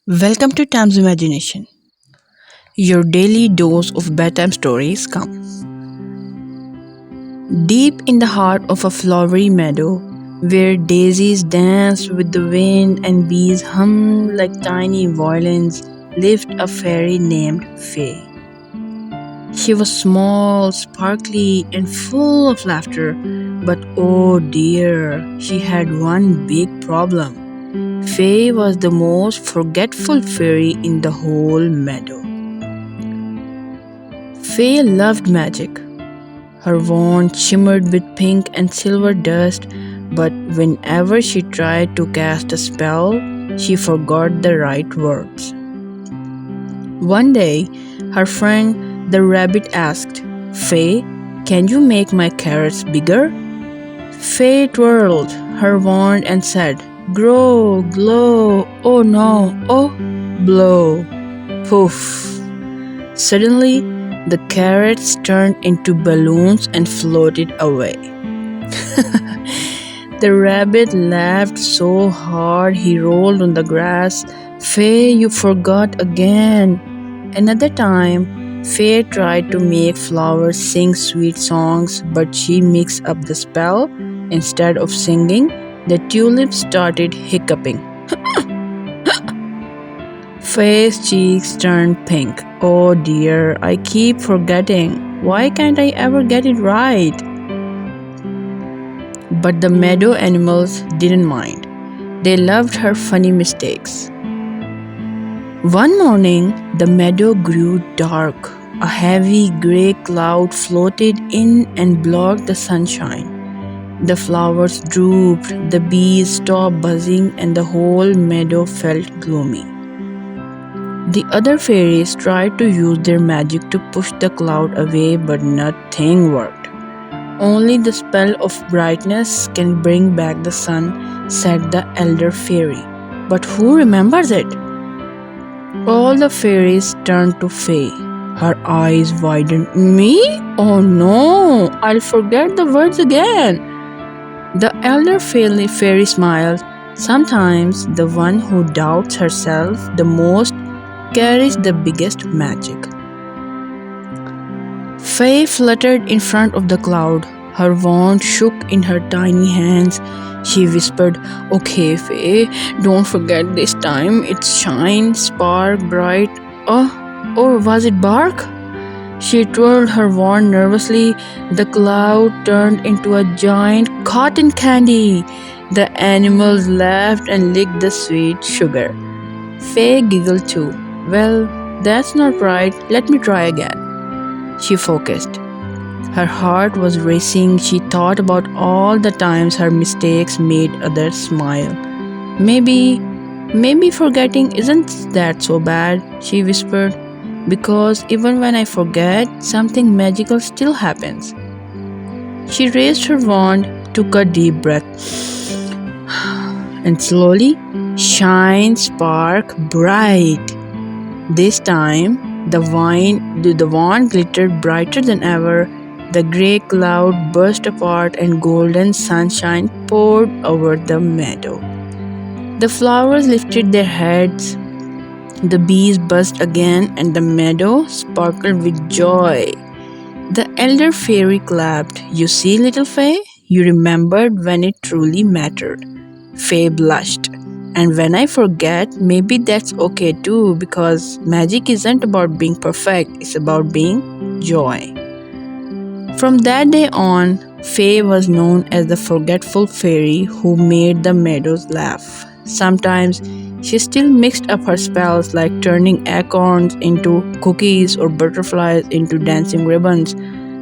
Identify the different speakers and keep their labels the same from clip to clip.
Speaker 1: Welcome to Time's Imagination. Your daily dose of bedtime stories come. Deep in the heart of a flowery meadow, where daisies dance with the wind and bees hum like tiny violins, lived a fairy named Faye. She was small, sparkly, and full of laughter, but oh dear, she had one big problem. Faye was the most forgetful fairy in the whole meadow. Faye loved magic. Her wand shimmered with pink and silver dust, but whenever she tried to cast a spell, she forgot the right words. One day, her friend the rabbit asked, Faye, can you make my carrots bigger? Faye twirled her wand and said, Grow, glow, oh no, oh, blow. Poof. Suddenly, the carrots turned into balloons and floated away. The rabbit laughed so hard he rolled on the grass. Faye, you forgot again. Another time, Faye tried to make flowers sing sweet songs, but she mixed up the spell. Instead of singing, the tulips started hiccuping. Faye's cheeks turned pink. Oh dear, I keep forgetting. Why can't I ever get it right? But the meadow animals didn't mind. They loved her funny mistakes. One morning, the meadow grew dark. A heavy grey cloud floated in and blocked the sunshine. The flowers drooped, the bees stopped buzzing, and the whole meadow felt gloomy. The other fairies tried to use their magic to push the cloud away, but nothing worked. Only the spell of brightness can bring back the sun, said the elder fairy. But who remembers it? All the fairies turned to Faye. Her eyes widened. Me? Oh no, I'll forget the words again. The elder fairy smiled. Sometimes the one who doubts herself the most carries the biggest magic. Faye fluttered in front of the cloud. Her wand shook in her tiny hands. She whispered, Okay, Faye, don't forget this time. It's shine, spark, bright. Oh, or was it bark? She twirled her wand nervously. The cloud turned into a giant cotton candy. The animals laughed and licked the sweet sugar. Faye giggled too. Well, that's not right. Let me try again. She focused. Her heart was racing. She thought about all the times her mistakes made others smile. Maybe forgetting isn't that so bad, she whispered, because even when I forget, something magical still happens. She raised her wand, took a deep breath, and slowly, shine, spark, bright. This time, the wand glittered brighter than ever. The grey cloud burst apart and golden sunshine poured over the meadow. The flowers lifted their heads, the bees buzzed again, and the meadow sparkled with joy. The elder fairy clapped. You see, little Faye, you remembered when it truly mattered. Faye blushed. And when I forget, maybe that's okay too, because magic isn't about being perfect, it's about being joy. From that day on, Faye was known as the Forgetful Fairy who made the meadows laugh. Sometimes she still mixed up her spells, like turning acorns into cookies or butterflies into dancing ribbons,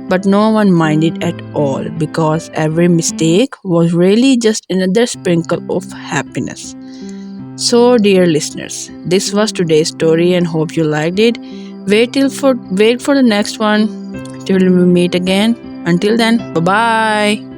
Speaker 1: but no one minded at all because every mistake was really just another sprinkle of happiness. So, dear listeners, this was today's story and hope you liked it. Wait for the next one till we meet again. Until then, bye bye.